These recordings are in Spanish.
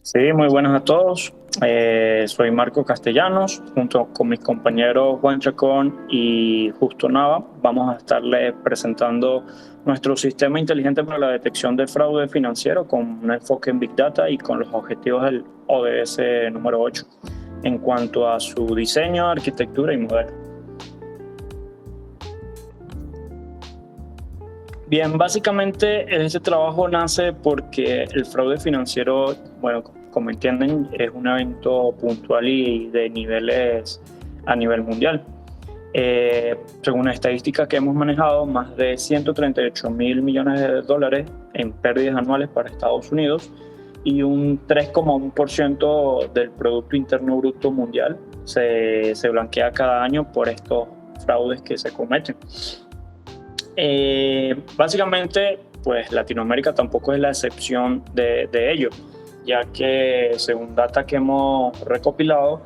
Sí, muy buenas a todos. Soy Marco Castellanos, junto con mis compañeros Juan Chacón y Justo Nava. Vamos a estarles presentando nuestro sistema inteligente para la detección de fraude financiero con un enfoque en Big Data y con los objetivos del ODS número 8 en cuanto a su diseño, arquitectura y modelo. Bien, básicamente ese trabajo nace porque el fraude financiero, bueno, como entienden, es un evento puntual y de niveles a nivel mundial. Según estadísticas que hemos manejado, más de 138.000 millones de dólares en pérdidas anuales para Estados Unidos y un 3,1% del Producto Interno Bruto Mundial se blanquea cada año por estos fraudes que se cometen. Básicamente, pues Latinoamérica tampoco es la excepción de ello, ya que según data que hemos recopilado,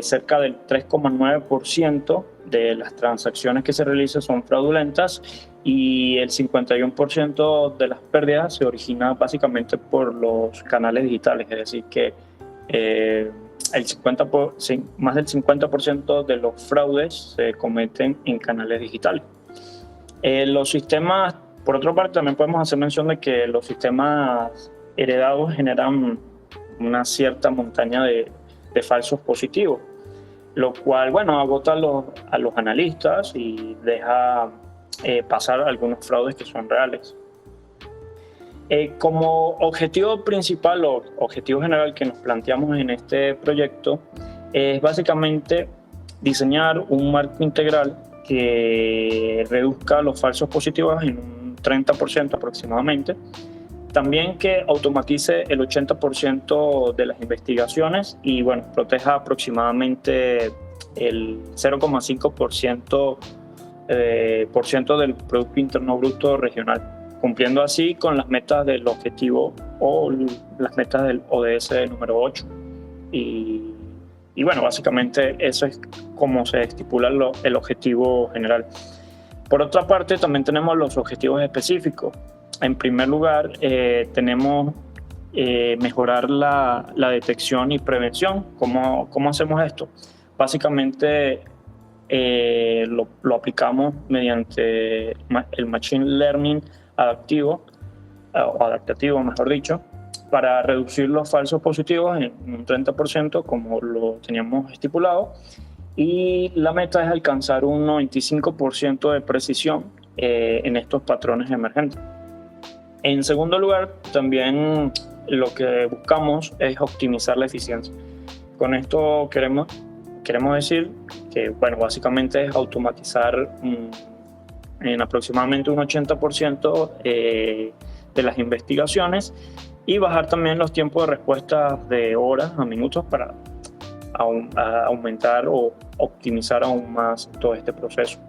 cerca del 3,9% de las transacciones que se realizan son fraudulentas y el 51% de las pérdidas se origina básicamente por los canales digitales, es decir, que más del 50% de los fraudes se cometen en canales digitales. Los sistemas, por otra parte, también podemos hacer mención de que los sistemas heredados generan una cierta montaña de falsos positivos, lo cual, bueno, agota a los analistas y deja pasar algunos fraudes que son reales. Como objetivo principal o objetivo general que nos planteamos en este proyecto es básicamente diseñar un marco integral que reduzca los falsos positivos en un 30% aproximadamente. También que automatice el 80% de las investigaciones y, bueno, proteja aproximadamente el 0,5% del Producto Interno Bruto regional, cumpliendo así con las metas del objetivo o las metas del ODS número 8. Y bueno, básicamente eso es como se estipula el objetivo general. Por otra parte, también tenemos los objetivos específicos. En primer lugar, tenemos mejorar la detección y prevención. ¿Cómo hacemos esto? Básicamente lo aplicamos mediante el Machine Learning adaptativo, mejor dicho, para reducir los falsos positivos en un 30%, como lo teníamos estipulado, y la meta es alcanzar un 95% de precisión en estos patrones emergentes. En segundo lugar, también lo que buscamos es optimizar la eficiencia. Con esto queremos decir que, bueno, básicamente es automatizar en aproximadamente un 80% de las investigaciones y bajar también los tiempos de respuesta de horas a minutos para aumentar o optimizar aún más todo este proceso.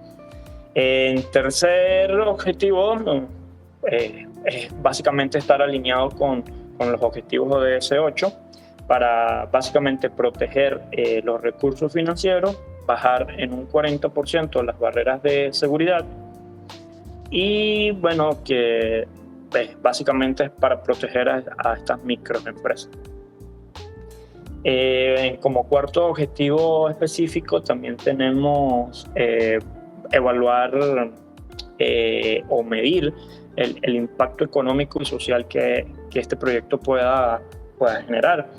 En tercer objetivo, es básicamente estar alineado con los objetivos ODS 8 para básicamente proteger los recursos financieros, bajar en un 40% las barreras de seguridad y, bueno, que básicamente es para proteger a estas microempresas. Como cuarto objetivo específico también tenemos evaluar o medir el impacto económico y social que este proyecto pueda generar,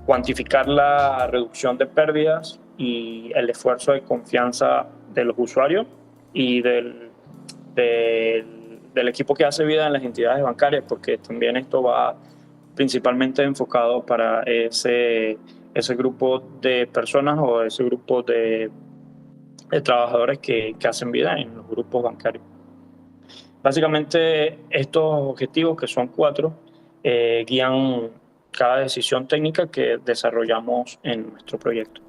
cuantificar la reducción de pérdidas y el esfuerzo de confianza de los usuarios y del equipo que hace vida en las entidades bancarias, porque también esto va principalmente enfocado para ese grupo de personas o ese grupo de trabajadores que hacen vida en los grupos bancarios. Básicamente estos objetivos, que son 4, guían cada decisión técnica que desarrollamos en nuestro proyecto.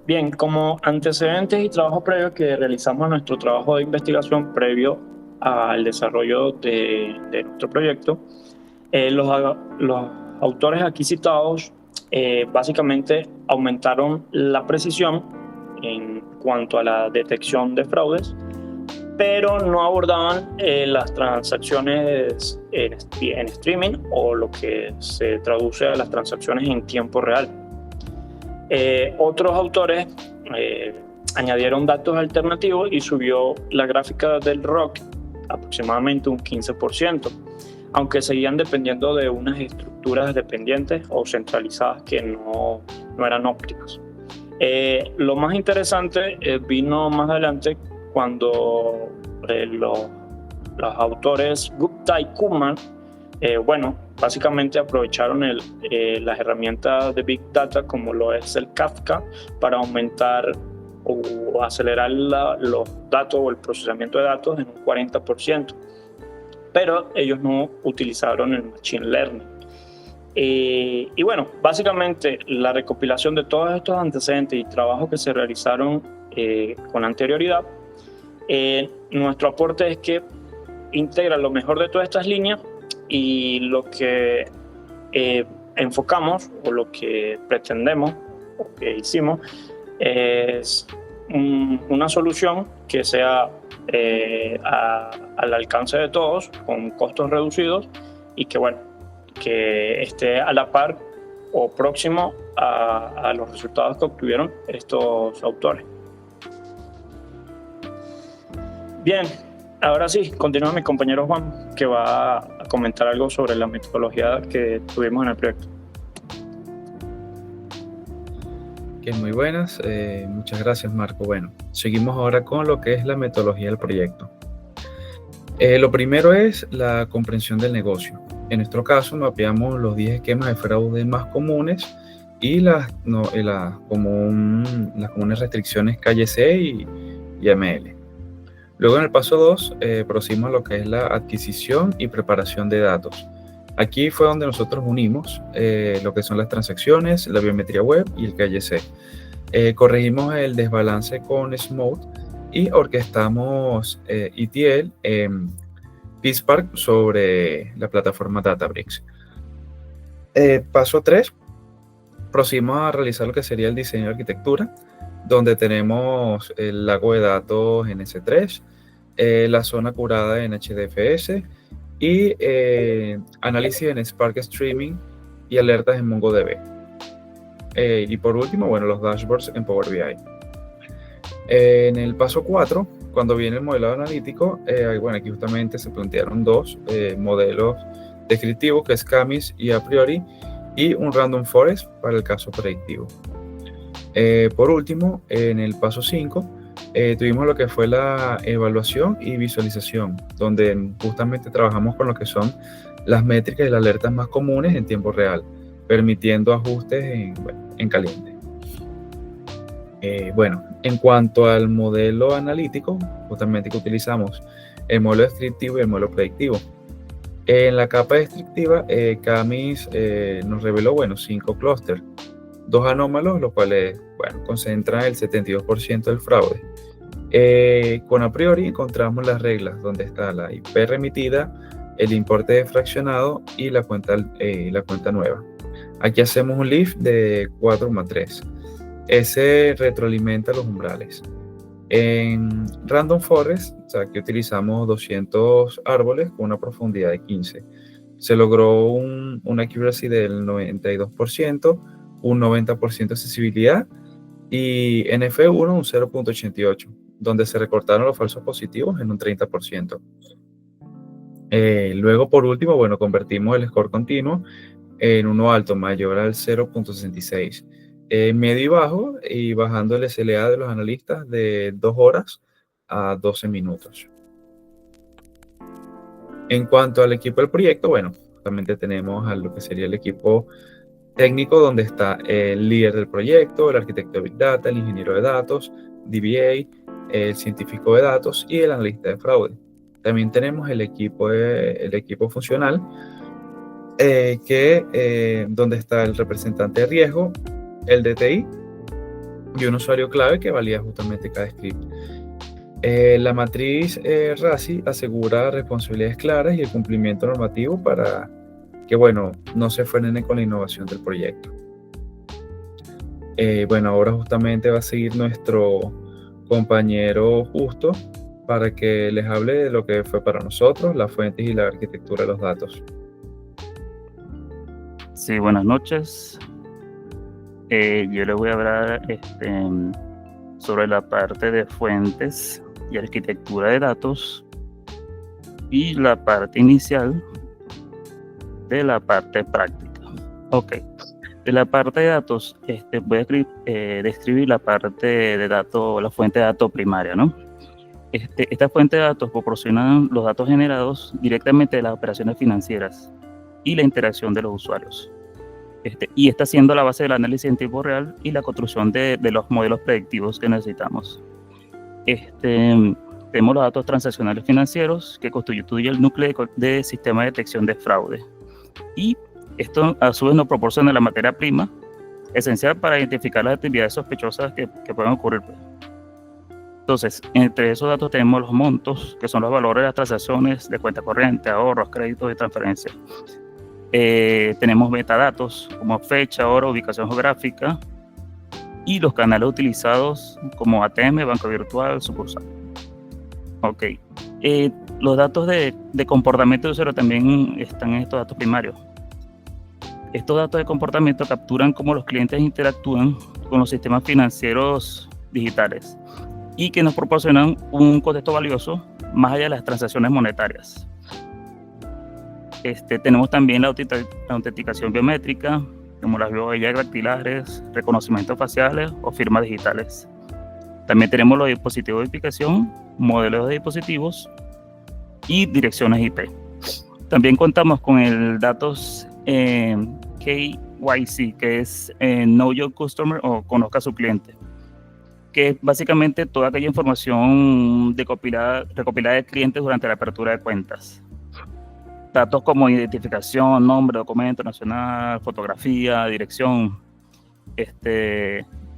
Bien, como antecedentes y trabajo previo que realizamos en nuestro trabajo de investigación previo al desarrollo de nuestro proyecto, los autores aquí citados básicamente aumentaron la precisión en cuanto a la detección de fraudes, pero no abordaban las transacciones en streaming o lo que se traduce a las transacciones en tiempo real. Otros autores añadieron datos alternativos y subió la gráfica del ROC aproximadamente un 15%, aunque seguían dependiendo de unas estructuras dependientes o centralizadas que no eran óptimas. Lo más interesante vino más adelante cuando los autores Gupta y Kumar, básicamente aprovecharon las herramientas de Big Data como lo es el Kafka para aumentar o acelerar los datos o el procesamiento de datos en un 40%, pero ellos no utilizaron el Machine Learning. Y bueno, básicamente la recopilación de todos estos antecedentes y trabajos que se realizaron con anterioridad, nuestro aporte es que integra lo mejor de todas estas líneas y lo que enfocamos o lo que pretendemos o que hicimos es una solución que sea al alcance de todos, con costos reducidos y que esté a la par o próximo a los resultados que obtuvieron estos autores. Bien, ahora sí, continúa mi compañero Juan, que va a comentar algo sobre la metodología que tuvimos en el proyecto. Que muy buenas, muchas gracias Marco. Bueno, seguimos ahora con lo que es la metodología del proyecto. Lo primero es la comprensión del negocio. En nuestro caso mapeamos los 10 esquemas de fraude más comunes y las comunes restricciones KYC y AML. Luego en el paso 2 procedimos a lo que es la adquisición y preparación de datos. Aquí fue donde nosotros unimos lo que son las transacciones, la biometría web y el KYC. Corregimos el desbalance con Smooth y orquestamos ETL PySpark sobre la plataforma Databricks. Paso 3, procedimos a realizar lo que sería el diseño de arquitectura, donde tenemos el lago de datos en S3, la zona curada en HDFS y análisis en Spark Streaming y alertas en MongoDB. Y por último, bueno, los dashboards en Power BI. En el paso 4, cuando viene el modelado analítico, aquí justamente se plantearon dos modelos descriptivos, que es CAMIS y a priori, y un Random Forest para el caso predictivo. Por último, en el paso 5, tuvimos lo que fue la evaluación y visualización, donde justamente trabajamos con lo que son las métricas y las alertas más comunes en tiempo real, permitiendo ajustes en caliente. En cuanto al modelo analítico, justamente que utilizamos el modelo descriptivo y el modelo predictivo. En la capa descriptiva, CAMIS nos reveló 5 clústeres, 2 anómalos, los cuales concentran el 72% del fraude. Con a priori encontramos las reglas, donde está la IP remitida, el importe fraccionado y la cuenta nueva. Aquí hacemos un lift de 4,3. Ese retroalimenta los umbrales. En Random Forest, aquí utilizamos 200 árboles con una profundidad de 15. Se logró una accuracy del 92%, un 90% de accesibilidad y NF1 un 0.88, donde se recortaron los falsos positivos en un 30%. Luego, por último, convertimos el score continuo en uno alto mayor al 0.66. Medio y bajo, y bajando el SLA de los analistas de 2 horas a 12 minutos. En cuanto al equipo del proyecto, justamente tenemos a lo que sería el equipo técnico, donde está el líder del proyecto, el arquitecto de Big Data, el ingeniero de datos, DBA, el científico de datos y el analista de fraude. También tenemos el equipo funcional, donde está el representante de riesgo, el DTI y un usuario clave que valida justamente cada script. La matriz RACI asegura responsabilidades claras y el cumplimiento normativo para que no se frenen con la innovación del proyecto. Ahora justamente va a seguir nuestro compañero Justo para que les hable de lo que fue para nosotros las fuentes y la arquitectura de los datos. Sí, buenas noches. Yo les voy a hablar sobre la parte de fuentes y arquitectura de datos y la parte inicial de la parte práctica. Ok, de la parte de datos voy a describir la parte de datos, la fuente de datos primaria, ¿no? Esta fuente de datos proporciona los datos generados directamente de las operaciones financieras y la interacción de los usuarios. Y está siendo la base del análisis en tiempo real y la construcción de los modelos predictivos que necesitamos. Tenemos los datos transaccionales financieros que constituyen el núcleo de sistema de detección de fraude. Y esto a su vez nos proporciona la materia prima esencial para identificar las actividades sospechosas que pueden ocurrir. Entonces, entre esos datos tenemos los montos, que son los valores de las transacciones de cuenta corriente, ahorros, créditos y transferencias. Tenemos metadatos como fecha, hora, ubicación geográfica y los canales utilizados como ATM, banco virtual, sucursal. Ok. Los datos de comportamiento de usuario también están en estos datos primarios. Estos datos de comportamiento capturan cómo los clientes interactúan con los sistemas financieros digitales y que nos proporcionan un contexto valioso más allá de las transacciones monetarias. Tenemos también la autenticación biométrica, como las huellas dactilares, reconocimientos faciales o firmas digitales. También tenemos los dispositivos de identificación, modelos de dispositivos y direcciones IP. También contamos con el datos KYC, que es Know Your Customer o Conozca a su cliente, que es básicamente toda aquella información recopilada de clientes durante la apertura de cuentas. Datos como identificación, nombre, documento nacional, fotografía, dirección.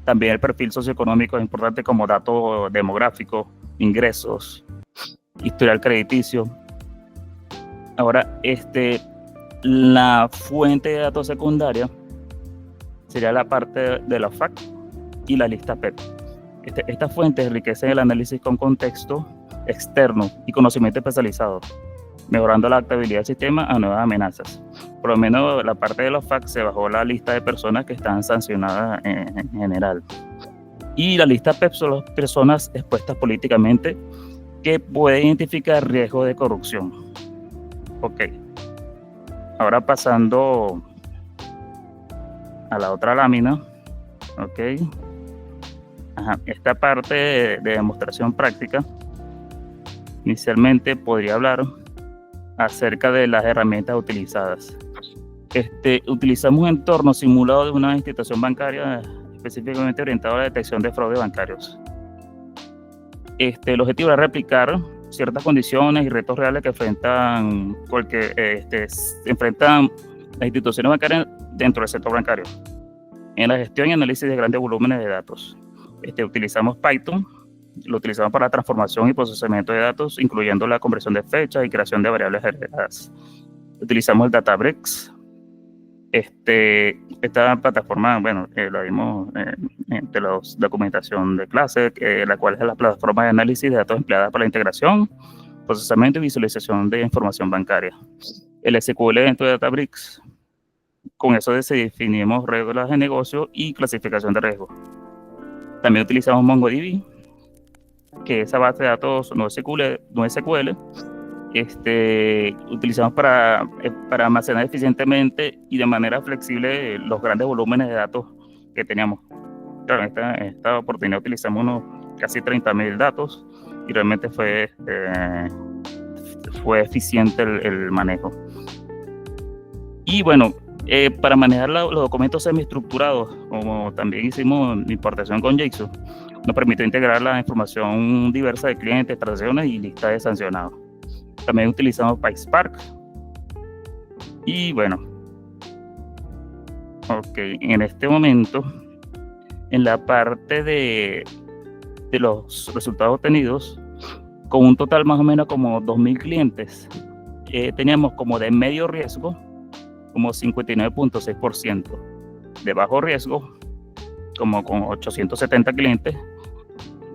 También el perfil socioeconómico es importante como dato demográfico, ingresos, historial crediticio. Ahora, la fuente de datos secundaria sería la parte de la FAQ y la lista PEP. Estas fuentes enriquecen el análisis con contexto externo y conocimiento especializado, mejorando la adaptabilidad del sistema a nuevas amenazas. Por lo menos la parte de los FAQ se bajó la lista de personas que están sancionadas en general. Y la lista PEP son las personas expuestas políticamente que pueden identificar riesgo de corrupción. Ok. Ahora pasando a la otra lámina. Ok. Esta parte de demostración práctica, inicialmente podría hablar acerca de las herramientas utilizadas. Utilizamos un entorno simulado de una institución bancaria específicamente orientado a la detección de fraudes bancarios. El objetivo era replicar ciertas condiciones y retos reales que enfrentan las instituciones bancarias dentro del sector bancario, en la gestión y análisis de grandes volúmenes de datos. Utilizamos Python, lo utilizamos para la transformación y procesamiento de datos, incluyendo la conversión de fechas y creación de variables agregadas. Utilizamos el Databricks. Esta plataforma, la vimos entre la documentación de clase, la cual es la plataforma de análisis de datos empleada para la integración, procesamiento y visualización de información bancaria. El SQL dentro de Databricks, con eso se definimos reglas de negocio y clasificación de riesgo. También utilizamos MongoDB, que es esa base de datos no SQL, utilizamos para almacenar eficientemente y de manera flexible los grandes volúmenes de datos que teníamos. Claro, en esta oportunidad utilizamos unos casi 30.000 datos y realmente fue eficiente el manejo. Y bueno, para manejar los documentos semiestructurados, como también hicimos importación con JSON, nos permitió integrar la información diversa de clientes, transacciones y listas de sancionados. También utilizamos PySpark. Y bueno, en este momento, en la parte de los resultados obtenidos, con un total más o menos como 2.000 clientes, teníamos como de medio riesgo, como 59.6%, de bajo riesgo, como con 870 clientes,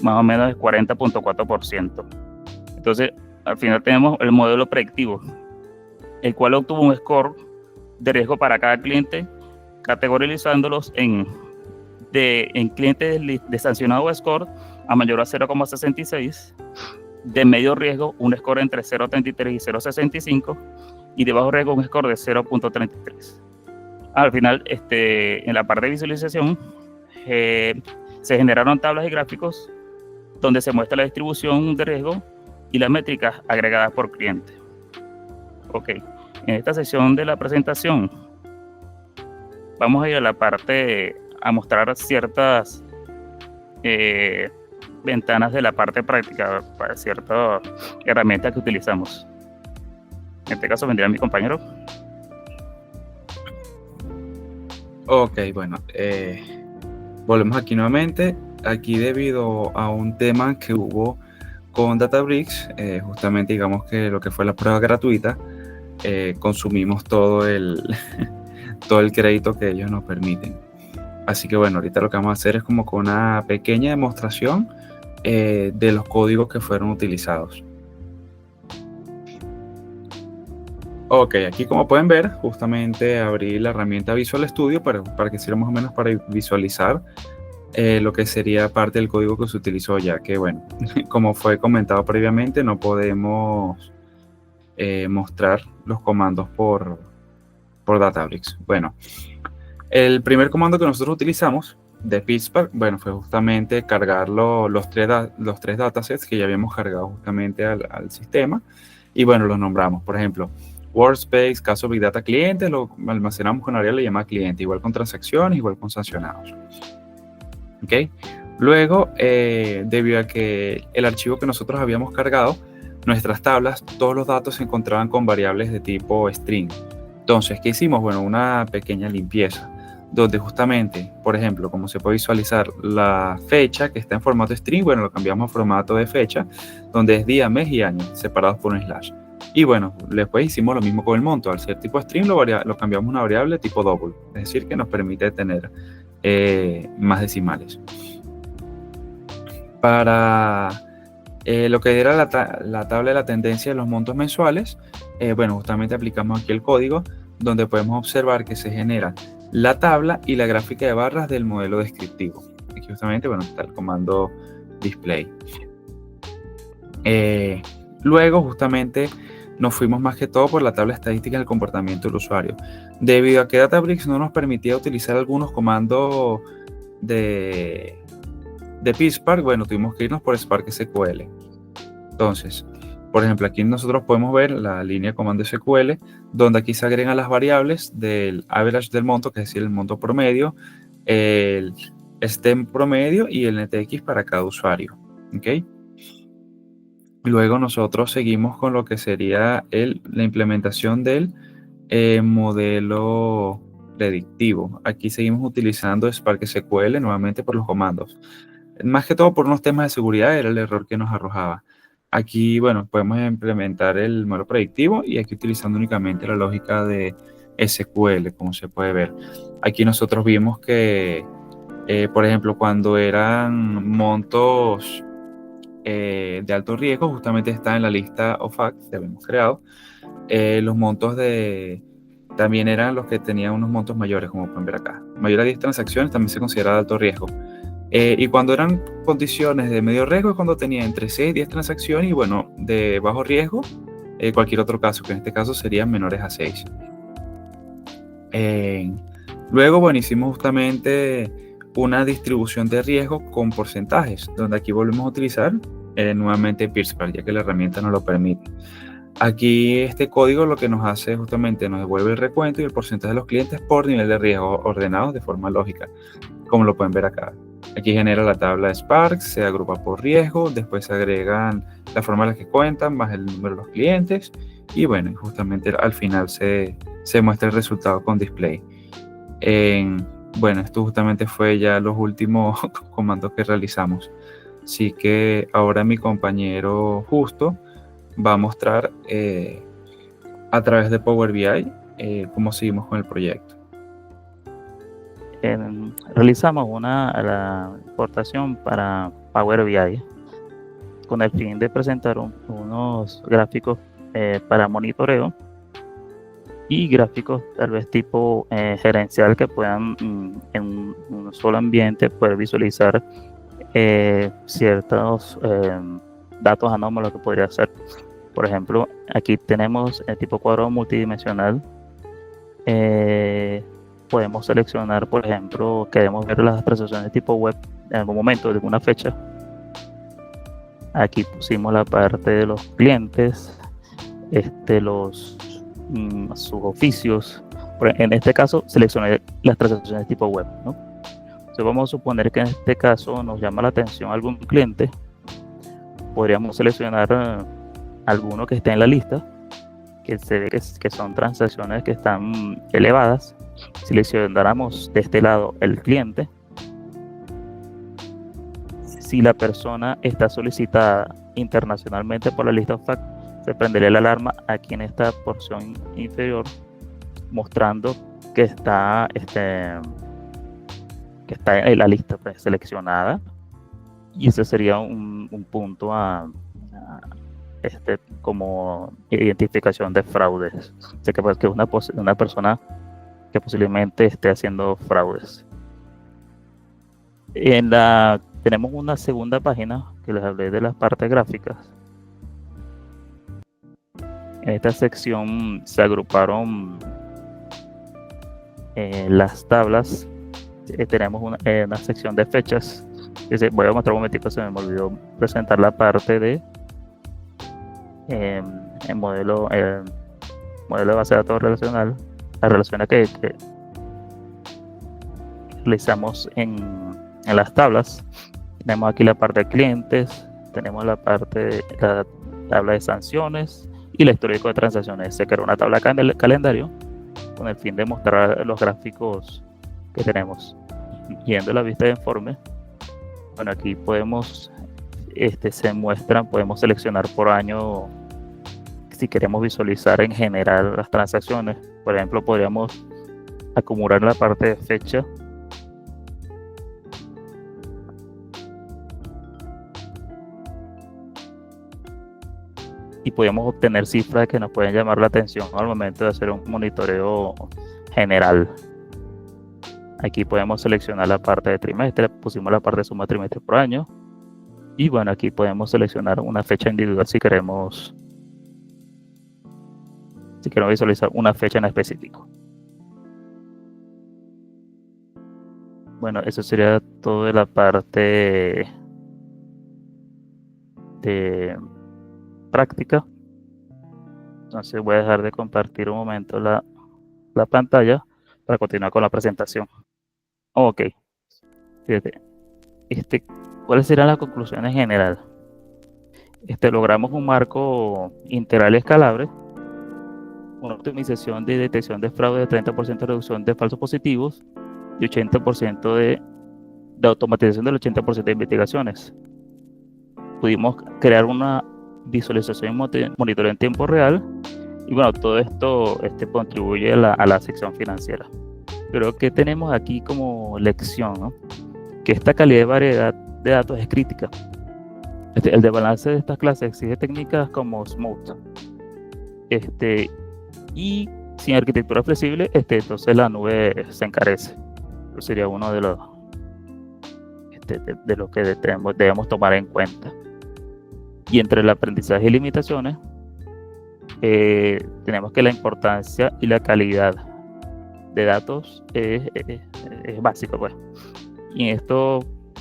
más o menos es 40.4%. Entonces, al final tenemos el modelo predictivo, el cual obtuvo un score de riesgo para cada cliente, categorizándolos en clientes de sancionado score a mayor a 0,66, de medio riesgo un score entre 0,33 y 0,65, y de bajo riesgo un score de 0,33. Al final, en la parte de visualización, se generaron tablas y gráficos donde se muestra la distribución de riesgo y las métricas agregadas por cliente. Ok, en esta sección de la presentación vamos a ir a la parte a mostrar ciertas ventanas de la parte práctica para ciertas herramientas que utilizamos. En este caso vendría mi compañero. Ok, bueno, volvemos aquí nuevamente. Aquí, debido a un tema que hubo con Databricks, justamente digamos que lo que fue la prueba gratuita, consumimos todo el crédito que ellos nos permiten. Así que bueno, ahorita lo que vamos a hacer es como con una pequeña demostración de los códigos que fueron utilizados. Ok, aquí como pueden ver, justamente abrí la herramienta Visual Studio para que sirva más o menos para visualizar lo que sería parte del código que se utilizó, ya que bueno, como fue comentado previamente, no podemos mostrar los comandos por Databricks. Bueno, el primer comando que nosotros utilizamos de PySpark, bueno, fue justamente cargar los tres datasets que ya habíamos cargado justamente al sistema, y bueno, los nombramos. Por ejemplo, Workspace, caso Big Data cliente, lo almacenamos con variable llamada cliente, igual con transacciones, igual con sancionados. ¿Ok? Luego, debido a que el archivo que nosotros habíamos cargado, nuestras tablas, todos los datos se encontraban con variables de tipo string. Entonces, ¿qué hicimos? Bueno, una pequeña limpieza, donde justamente, por ejemplo, como se puede visualizar la fecha que está en formato string, bueno, lo cambiamos a formato de fecha, donde es día, mes y año, separados por un slash. Y bueno, después hicimos lo mismo con el monto. Al ser tipo string, lo cambiamos a una variable tipo double, es decir, que nos permite tener más decimales. Para lo que era la tabla de la tendencia de los montos mensuales, bueno, justamente aplicamos aquí el código, donde podemos observar que se genera la tabla y la gráfica de barras del modelo descriptivo. Aquí justamente, bueno, está el comando display. Luego, justamente, nos fuimos más que todo por la tabla estadística del comportamiento del usuario. Debido a que Databricks no nos permitía utilizar algunos comandos de PySpark, bueno, tuvimos que irnos por Spark SQL. Entonces, por ejemplo, aquí nosotros podemos ver la línea de comando SQL, donde aquí se agregan las variables del average del monto, que es decir, el monto promedio, el stem promedio y el NTX para cada usuario. ¿Ok? Luego nosotros seguimos con lo que sería la implementación del modelo predictivo. Aquí seguimos utilizando Spark SQL nuevamente por los comandos. Más que todo por unos temas de seguridad era el error que nos arrojaba. Aquí, bueno, podemos implementar el modelo predictivo y aquí utilizando únicamente la lógica de SQL, como se puede ver. Aquí nosotros vimos que, por ejemplo, cuando eran montos de alto riesgo, justamente está en la lista of facts que habíamos creado. Los montos también eran los que tenían unos montos mayores, como pueden ver acá. Mayor a 10 transacciones también se considera de alto riesgo. Y cuando eran condiciones de medio riesgo, es cuando tenía entre 6 y 10 transacciones, y bueno, de bajo riesgo, cualquier otro caso, que en este caso serían menores a 6. Luego, bueno, hicimos justamente una distribución de riesgo con porcentajes, donde aquí volvemos a utilizar nuevamente PySpark, ya que la herramienta nos lo permite. Aquí este código lo que nos hace justamente nos devuelve el recuento y el porcentaje de los clientes por nivel de riesgo ordenados de forma lógica, como lo pueden ver acá. Aquí genera la tabla de Spark, se agrupa por riesgo, después se agregan la forma en la que cuentan, más el número de los clientes, y bueno, justamente al final se muestra el resultado con display. Bueno, esto justamente fue ya los últimos comandos que realizamos. Así que ahora mi compañero Justo va a mostrar a través de Power BI cómo seguimos con el proyecto. Realizamos la importación para Power BI. con el fin de presentar unos gráficos para monitoreo y gráficos tal vez tipo gerencial que puedan en un solo ambiente poder visualizar ciertos datos anómalos que podría ser. Por ejemplo, aquí tenemos el tipo cuadrado multidimensional. Podemos seleccionar, por ejemplo, queremos ver las transacciones tipo web en algún momento, de alguna fecha. Aquí pusimos la parte de los clientes, sus oficios. En este caso, seleccioné las transacciones tipo web, ¿no? Entonces vamos a suponer que en este caso nos llama la atención algún cliente. Podríamos seleccionar alguno que esté en la lista, que se ve que son transacciones que están elevadas. Seleccionáramos de este lado el cliente. Si la persona está solicitada internacionalmente por la lista OFAC, se prendería la alarma aquí en esta porción inferior, mostrando que está en la lista seleccionada, y ese sería un punto como identificación de fraudes. O sea, que una persona que posiblemente esté haciendo fraudes. Tenemos una segunda página que les hablé de las partes gráficas. En esta sección se agruparon las tablas. Tenemos una sección de fechas. Voy a mostrar un momentico, se me olvidó presentar la parte de el modelo de base de datos relacional, las relaciones que realizamos en las tablas. Tenemos aquí la parte de clientes, tenemos la tabla de sanciones y el histórico de transacciones. Se creó una tabla calendario con el fin de mostrar los gráficos que tenemos. Yendo a la vista de informe, bueno, aquí podemos podemos seleccionar por año si queremos visualizar en general las transacciones. Por ejemplo, podríamos acumular la parte de fecha y podemos obtener cifras que nos pueden llamar la atención al momento de hacer un monitoreo general. Aquí podemos seleccionar la parte de trimestre, pusimos la parte de suma trimestre por año, y bueno, aquí podemos seleccionar una fecha individual si queremos visualizar una fecha en específico. Bueno, eso sería todo de la parte de práctica. Entonces voy a dejar de compartir un momento la pantalla para continuar con la presentación. Ok. Fíjate. ¿Cuáles serán las conclusiones en general? Logramos un marco integral escalable, una optimización de detección de fraude de 30% de reducción de falsos positivos y 80% de automatización del 80% de investigaciones. Pudimos crear una visualización y monitoreo en tiempo real, y bueno, todo esto contribuye a la sección financiera. Pero ¿qué tenemos aquí como lección, ¿no? Que esta calidad de variedad de datos es crítica. El desbalance de estas clases exige técnicas como Smooth. Y sin arquitectura flexible, entonces la nube se encarece. Eso sería uno de los que debemos tomar en cuenta. Y entre el aprendizaje y limitaciones, tenemos que la importancia y la calidad de datos es básico, pues. Y esto,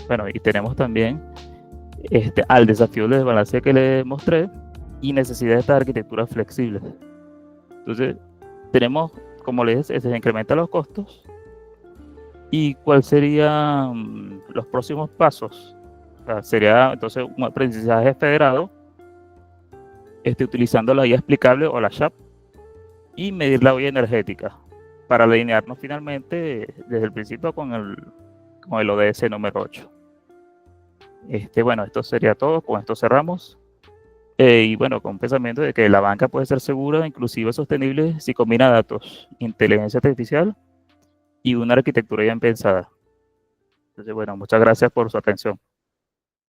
bueno, y tenemos también al desafío de desbalance que les mostré y necesidad de estas arquitecturas flexibles. Entonces, tenemos, como les dije, se incrementan los costos. ¿Y cuáles serían los próximos pasos? O sea, sería entonces un aprendizaje federado, utilizando la guía explicable o la SHAP, y medir la huella energética para alinearnos finalmente desde el principio con el ODS número 8. Bueno, esto sería todo. Con esto cerramos. Y bueno, con un pensamiento de que la banca puede ser segura, inclusiva y sostenible si combina datos, inteligencia artificial y una arquitectura bien pensada. Entonces, bueno, muchas gracias por su atención.